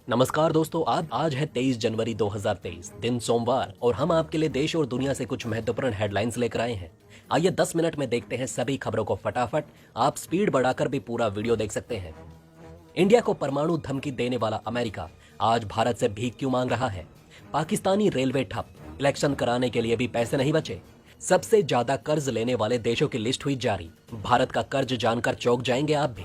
नमस्कार दोस्तों, आज है 23 जनवरी 2023, दिन सोमवार, और हम आपके लिए देश और दुनिया से कुछ महत्वपूर्ण हेडलाइंस लेकर आए हैं। आइए 10 मिनट में देखते हैं सभी खबरों को फटाफट। आप स्पीड बढ़ाकर भी पूरा वीडियो देख सकते हैं। इंडिया को परमाणु धमकी देने वाला अमेरिका आज भारत से भीख क्यों मांग रहा है? पाकिस्तानी रेलवे ठप, इलेक्शन कराने के लिए भी पैसे नहीं बचे। सबसे ज्यादा कर्ज लेने वाले देशों की लिस्ट हुई जारी। भारत का कर्ज जानकर चौंक जाएंगे आप भी।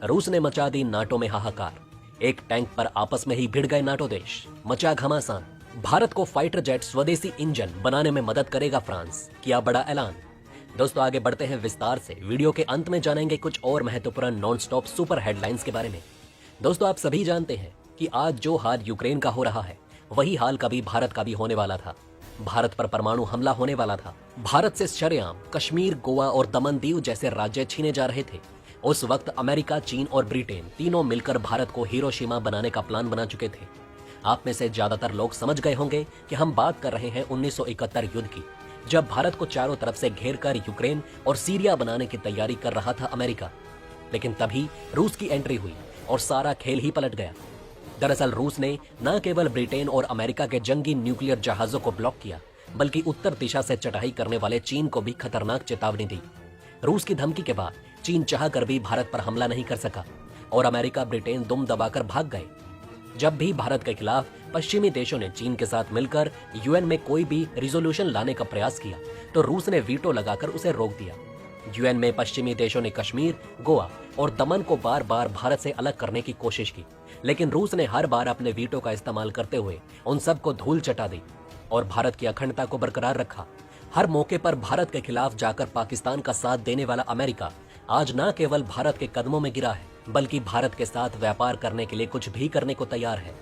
रूस ने मचा दी नाटो में हाहाकार। एक टैंक पर आपस में ही भिड़ गए नाटो देश, मचा घमासान। भारत को फाइटर जेट स्वदेशी इंजन बनाने में मदद करेगा फ्रांस, किया बड़ा ऐलान। दोस्तों आगे बढ़ते हैं विस्तार से। वीडियो के अंत में जानेंगे कुछ और महत्वपूर्ण नॉन स्टॉप सुपर हेडलाइंस के बारे में। दोस्तों आप सभी जानते हैं कि आज जो हाल यूक्रेन का हो रहा है, वही हाल कभी भारत का भी होने वाला था। भारत पर परमाणु हमला होने वाला था। भारत से शरेआम कश्मीर, गोवा और दमन दीव जैसे राज्य छीने जा रहे थे। उस वक्त अमेरिका, चीन और ब्रिटेन तीनों मिलकर भारत को हिरोशिमा बनाने का प्लान बना चुके थे। आप में से ज्यादातर लोग समझ गए होंगे कि हम बात कर रहे हैं 1971 युद्ध की, जब भारत को चारों तरफ से घेरकर यूक्रेन और सीरिया बनाने की तैयारी कर रहा था अमेरिका। लेकिन तभी रूस की एंट्री हुई और सारा खेल ही पलट गया। दरअसल रूस ने न केवल ब्रिटेन और अमेरिका के जंगी न्यूक्लियर जहाजों को ब्लॉक किया, बल्कि उत्तर दिशा से चढ़ाई करने वाले चीन को भी खतरनाक चेतावनी दी। रूस की धमकी के बाद चीन चाहकर भी भारत पर हमला नहीं कर सका और अमेरिका, ब्रिटेन दुम दबाकर भाग गए। जब भी भारत के खिलाफ पश्चिमी देशों ने चीन के साथ मिलकर यूएन में कोई भी रिजोल्यूशन लाने का प्रयास किया, तो रूस ने वीटो लगाकर उसे रोक दिया। यूएन में पश्चिमी देशों ने कश्मीर, गोवा और दमन को बार बार भारत से अलग करने की कोशिश की, लेकिन रूस ने हर बार अपने वीटो का इस्तेमाल करते हुए उन सबको धूल चटा दी और भारत की अखंडता को बरकरार रखा। हर मौके पर भारत के खिलाफ जाकर पाकिस्तान का साथ देने वाला अमेरिका आज न केवल भारत के कदमों में गिरा है, बल्कि भारत के साथ व्यापार करने के लिए कुछ भी करने को तैयार है।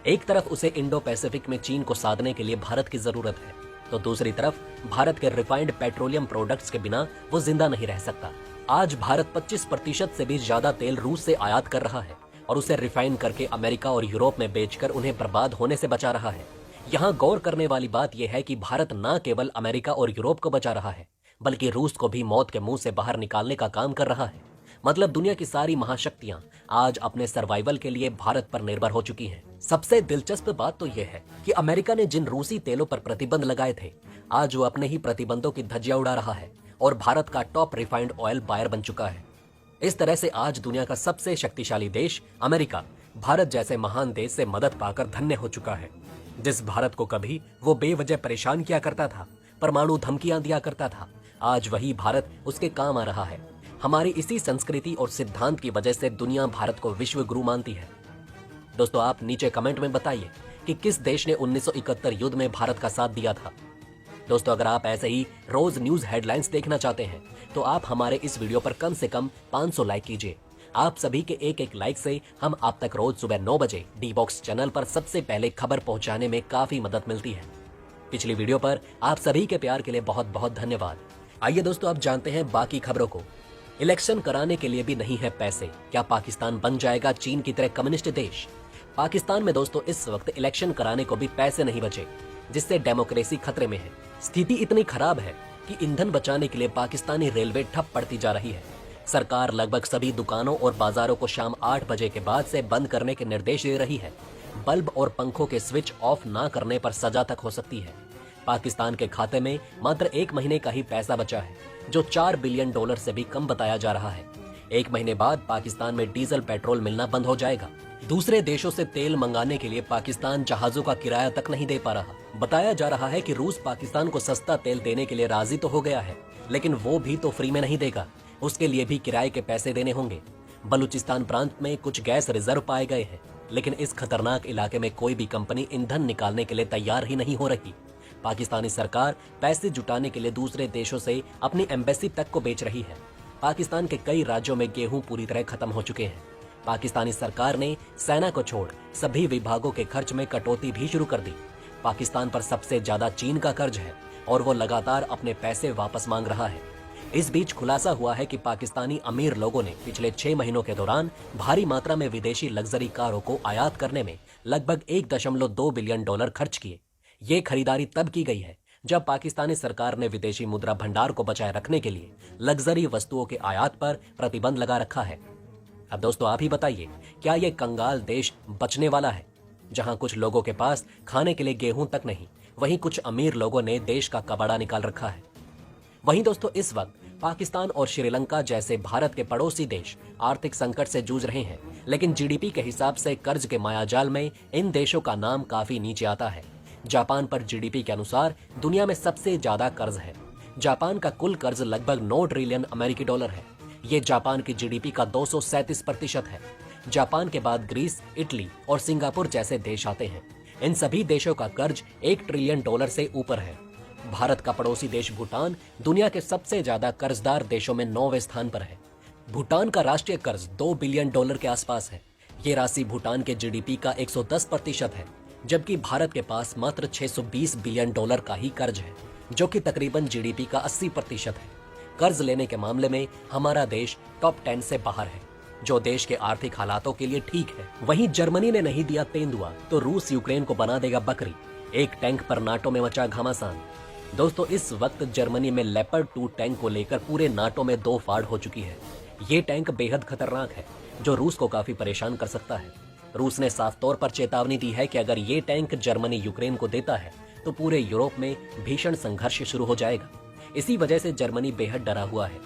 एक तरफ उसे इंडो पैसिफिक में चीन को साधने के लिए भारत की जरूरत है, तो दूसरी तरफ भारत के रिफाइंड पेट्रोलियम प्रोडक्ट्स के बिना वो जिंदा नहीं रह सकता। आज भारत 25% से भी ज्यादा तेल रूस से आयात कर रहा है और उसे रिफाइन करके अमेरिका और यूरोप में बेचकर उन्हें बर्बाद होने से बचा रहा है। यहाँ गौर करने वाली बात यह है कि भारत न केवल अमेरिका और यूरोप को बचा रहा है, बल्कि रूस को भी मौत के मुंह से बाहर निकालने का काम कर रहा है। मतलब दुनिया की सारी महाशक्तियां आज अपने सर्वाइवल के लिए भारत पर निर्भर हो चुकी हैं। सबसे दिलचस्प बात तो यह है कि अमेरिका ने जिन रूसी तेलों पर प्रतिबंध लगाए थे, आज वो अपने ही प्रतिबंधों की धज्जियां उड़ा रहा है और भारत का टॉप रिफाइंड ऑयल बायर बन चुका है। इस तरह से आज दुनिया का सबसे शक्तिशाली देश अमेरिका भारत जैसे महान देश से मदद पाकर धन्य हो चुका है। जिस भारत को कभी वो बेवजह परेशान किया करता था, परमाणु धमकियां दिया करता था, आज वही भारत उसके काम आ रहा है। हमारी इसी संस्कृति और सिद्धांत की वजह से दुनिया भारत को विश्व गुरु मानती है। दोस्तों आप नीचे कमेंट में बताइए कि किस देश ने 1971 युद्ध में भारत का साथ दिया था। दोस्तों अगर आप ऐसे ही रोज न्यूज हेडलाइंस देखना चाहते हैं, तो आप हमारे इस वीडियो पर कम से कम 500 लाइक कीजिए। आप सभी के एक एक लाइक से हम आप तक रोज सुबह 9 बजे डी बॉक्स चैनल पर सबसे पहले खबर पहुंचाने में काफी मदद मिलती है। पिछली वीडियो पर आप सभी के प्यार के लिए बहुत बहुत धन्यवाद। आइए दोस्तों अब जानते हैं बाकी खबरों को। इलेक्शन कराने के लिए भी नहीं है पैसे, क्या पाकिस्तान बन जाएगा चीन की तरह कम्युनिस्ट देश? पाकिस्तान में दोस्तों इस वक्त इलेक्शन कराने को भी पैसे नहीं बचे, जिससे डेमोक्रेसी खतरे में है। स्थिति इतनी खराब है कि ईंधन बचाने के लिए पाकिस्तानी रेलवे ठप पड़ती जा रही है। सरकार लगभग सभी दुकानों और बाजारों को शाम 8 बजे के बाद से बंद करने के निर्देश दे रही है। बल्ब और पंखों के स्विच ऑफ ना करने पर सजा तक हो सकती है। पाकिस्तान के खाते में मात्र 1 महीने का ही पैसा बचा है, जो $4 बिलियन से भी कम बताया जा रहा है। 1 महीने बाद पाकिस्तान में डीजल पेट्रोल मिलना बंद हो जाएगा। दूसरे देशों से तेल मंगाने के लिए पाकिस्तान जहाजों का किराया तक नहीं दे पा रहा। बताया जा रहा है कि रूस पाकिस्तान को सस्ता तेल देने के लिए राजी तो हो गया है, लेकिन वो भी तो फ्री में नहीं देगा, उसके लिए भी किराए के पैसे देने होंगे। बलूचिस्तान प्रांत में कुछ गैस रिजर्व पाए गए हैं, लेकिन इस खतरनाक इलाके में कोई भी कंपनी ईंधन निकालने के लिए तैयार ही नहीं हो रही। पाकिस्तानी सरकार पैसे जुटाने के लिए दूसरे देशों से अपनी एम्बेसी तक को बेच रही है। पाकिस्तान के कई राज्यों में गेहूं पूरी तरह खत्म हो चुके हैं। पाकिस्तानी सरकार ने सेना को छोड़ सभी विभागों के खर्च में कटौती भी शुरू कर दी। पाकिस्तान पर सबसे ज्यादा चीन का कर्ज है और वो लगातार अपने पैसे वापस मांग रहा है। इस बीच खुलासा हुआ है कि पाकिस्तानी अमीर लोगों ने पिछले 6 महीनों के दौरान भारी मात्रा में विदेशी लग्जरी कारों को आयात करने में लगभग $1.2 बिलियन खर्च किए। ये खरीदारी तब की गई है जब पाकिस्तानी सरकार ने विदेशी मुद्रा भंडार को बचाए रखने के लिए लग्जरी वस्तुओं के आयात पर प्रतिबंध लगा रखा है। अब दोस्तों आप ही बताइए, क्या ये कंगाल देश बचने वाला है? जहां कुछ लोगों के पास खाने के लिए गेहूं तक नहीं, वहीं कुछ अमीर लोगों ने देश का कबाड़ा निकाल रखा है। वहीं दोस्तों इस वक्त पाकिस्तान और श्रीलंका जैसे भारत के पड़ोसी देश आर्थिक संकट से जूझ रहे हैं, लेकिन जीडीपी के हिसाब से कर्ज के मायाजाल में इन देशों का नाम काफी नीचे आता है। जापान पर जीडीपी के अनुसार दुनिया में सबसे ज्यादा कर्ज है। जापान का कुल कर्ज लगभग 9 ट्रिलियन अमेरिकी डॉलर है। ये जापान की जीडीपी का 237% है। जापान के बाद ग्रीस, इटली और सिंगापुर जैसे देश आते हैं। इन सभी देशों का कर्ज 1 ट्रिलियन डॉलर से ऊपर है। भारत का पड़ोसी देश भूटान दुनिया के सबसे ज्यादा कर्जदार देशों में 9वें स्थान पर है। भूटान का राष्ट्रीय कर्ज 2 बिलियन डॉलर के आसपास है। ये राशि भूटान के जीडीपी का 110% है, जबकि भारत के पास मात्र 620 बिलियन डॉलर का ही कर्ज है, जो कि तकरीबन जीडीपी का 80% है। कर्ज लेने के मामले में हमारा देश टॉप 10 से बाहर है, जो देश के आर्थिक हालातों के लिए ठीक है। वहीं जर्मनी ने नहीं दिया तेंदुआ तो रूस यूक्रेन को बना देगा बकरी। एक टैंक पर नाटो में मचा घमासान। दोस्तों इस वक्त जर्मनी में लेपर्ड 2 टैंक को लेकर पूरे नाटो में 2 फाड़ हो चुकी है। ये टैंक बेहद खतरनाक है, जो रूस को काफी परेशान कर सकता है। रूस ने साफ तौर पर चेतावनी दी है कि अगर ये टैंक जर्मनी यूक्रेन को देता है तो पूरे यूरोप में भीषण संघर्ष शुरू हो जाएगा। इसी वजह से जर्मनी बेहद डरा हुआ है।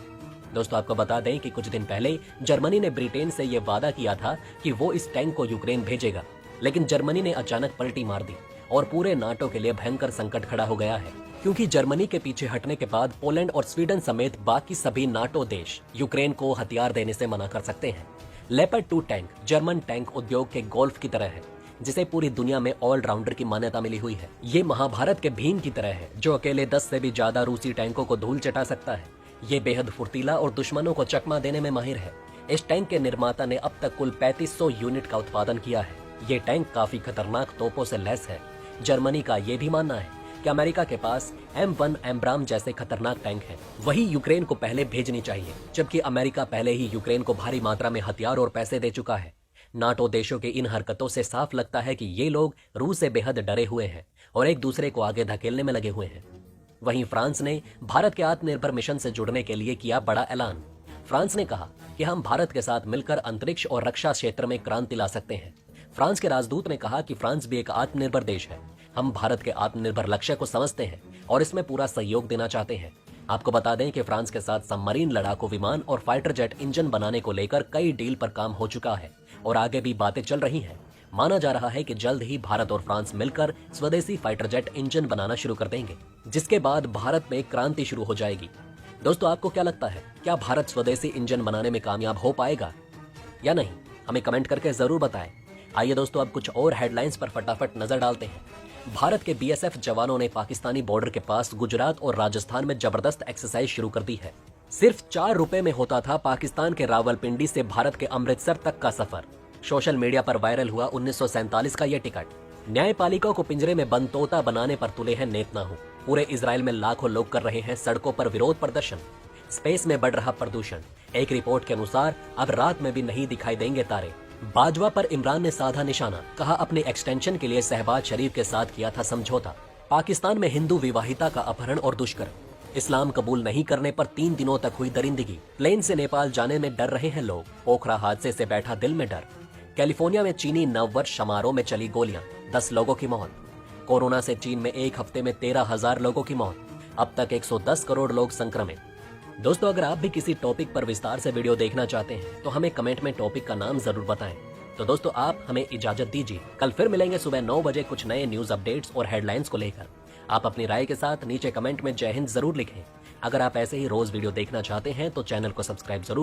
दोस्तों आपको बता दें कि कुछ दिन पहले जर्मनी ने ब्रिटेन से यह वादा किया था कि वो इस टैंक को यूक्रेन भेजेगा, लेकिन जर्मनी ने अचानक पलटी मार दी और पूरे नाटो के लिए भयंकर संकट खड़ा हो गया है, क्योंकि जर्मनी के पीछे हटने के बाद पोलैंड और स्वीडन समेत बाकी सभी नाटो देश यूक्रेन को हथियार देने से मना कर सकते हैं। लेपर्ड 2 टैंक जर्मन टैंक उद्योग के गोल्फ की तरह है, जिसे पूरी दुनिया में ऑलराउंडर की मान्यता मिली हुई है। ये महाभारत के भीम की तरह है, जो अकेले 10 से भी ज्यादा रूसी टैंकों को धूल चटा सकता है। ये बेहद फुर्तीला और दुश्मनों को चकमा देने में माहिर है। इस टैंक के निर्माता ने अब तक कुल 3500 यूनिट का उत्पादन किया है। ये टैंक काफी खतरनाक तोपों से लैस है। जर्मनी का ये भी मानना है कि अमेरिका के पास M1 एम्ब्राम जैसे खतरनाक टैंक हैं। वही यूक्रेन को पहले भेजनी चाहिए, जबकि अमेरिका पहले ही यूक्रेन को भारी मात्रा में हथियार और पैसे दे चुका है। नाटो देशों के इन हरकतों से साफ लगता है कि ये लोग रूस से बेहद डरे हुए हैं और एक दूसरे को आगे धकेलने में लगे हुए हैं। वहीं फ्रांस ने भारत के आत्मनिर्भर मिशन से जुड़ने के लिए किया बड़ा ऐलान। फ्रांस ने कहा कि हम भारत के साथ मिलकर अंतरिक्ष और रक्षा क्षेत्र में क्रांति ला सकते हैं। फ्रांस के राजदूत ने कहा कि फ्रांस भी एक आत्मनिर्भर देश है। हम भारत के आत्मनिर्भर लक्ष्य को समझते हैं और इसमें पूरा सहयोग देना चाहते हैं। आपको बता दें कि फ्रांस के साथ सबमरीन लड़ाकू विमान और फाइटर जेट इंजन बनाने को लेकर कई डील पर काम हो चुका है और आगे भी बातें चल रही हैं। माना जा रहा है कि जल्द ही भारत और फ्रांस मिलकर स्वदेशी फाइटर जेट इंजन बनाना शुरू कर देंगे, जिसके बाद भारत में क्रांति शुरू हो जाएगी। दोस्तों आपको क्या लगता है, क्या भारत स्वदेशी इंजन बनाने में कामयाब हो पाएगा या नहीं? हमें कमेंट करके जरूर बताएं। आइए दोस्तों अब कुछ और हेडलाइंस पर फटाफट नजर डालते हैं। भारत के बीएसएफ जवानों ने पाकिस्तानी बॉर्डर के पास गुजरात और राजस्थान में जबरदस्त एक्सरसाइज शुरू कर दी है। सिर्फ 4 रुपए में होता था पाकिस्तान के रावलपिंडी से भारत के अमृतसर तक का सफर। सोशल मीडिया पर वायरल हुआ 1947 का यह टिकट। न्यायपालिका को पिंजरे में बंद तोता बनाने पर तुले हैं नेतन्याहू। पूरे इजराइल में लाखों लोग कर रहे हैं सड़कों पर विरोध प्रदर्शन। स्पेस में बढ़ रहा प्रदूषण। एक रिपोर्ट के अनुसार अब रात में भी नहीं दिखाई देंगे तारे। बाजवा पर इमरान ने साधा निशाना, कहा अपने एक्सटेंशन के लिए शहबाज शरीफ के साथ किया था समझौता। पाकिस्तान में हिंदू विवाहिता का अपहरण और दुष्कर्म। इस्लाम कबूल नहीं करने पर 3 दिनों तक हुई दरिंदगी। प्लेन से नेपाल जाने में डर रहे हैं लोग। पोखरा हादसे से बैठा दिल में डर। कैलिफोर्निया में चीनी नववर्ष समारोह में चली गोलियां, 10 लोगों की मौत। कोरोना से चीन में एक हफ्ते में 13,000 लोगों की मौत। अब तक 110 करोड़ लोग संक्रमित। दोस्तों अगर आप भी किसी टॉपिक पर विस्तार से वीडियो देखना चाहते हैं तो हमें कमेंट में टॉपिक का नाम जरूर बताएं। तो दोस्तों आप हमें इजाजत दीजिए। कल फिर मिलेंगे सुबह 9 बजे कुछ नए न्यूज अपडेट्स और हेडलाइंस को लेकर। आप अपनी राय के साथ नीचे कमेंट में जय हिंद जरूर लिखें। अगर आप ऐसे ही रोज वीडियो देखना चाहते हैं तो चैनल को सब्सक्राइब जरूर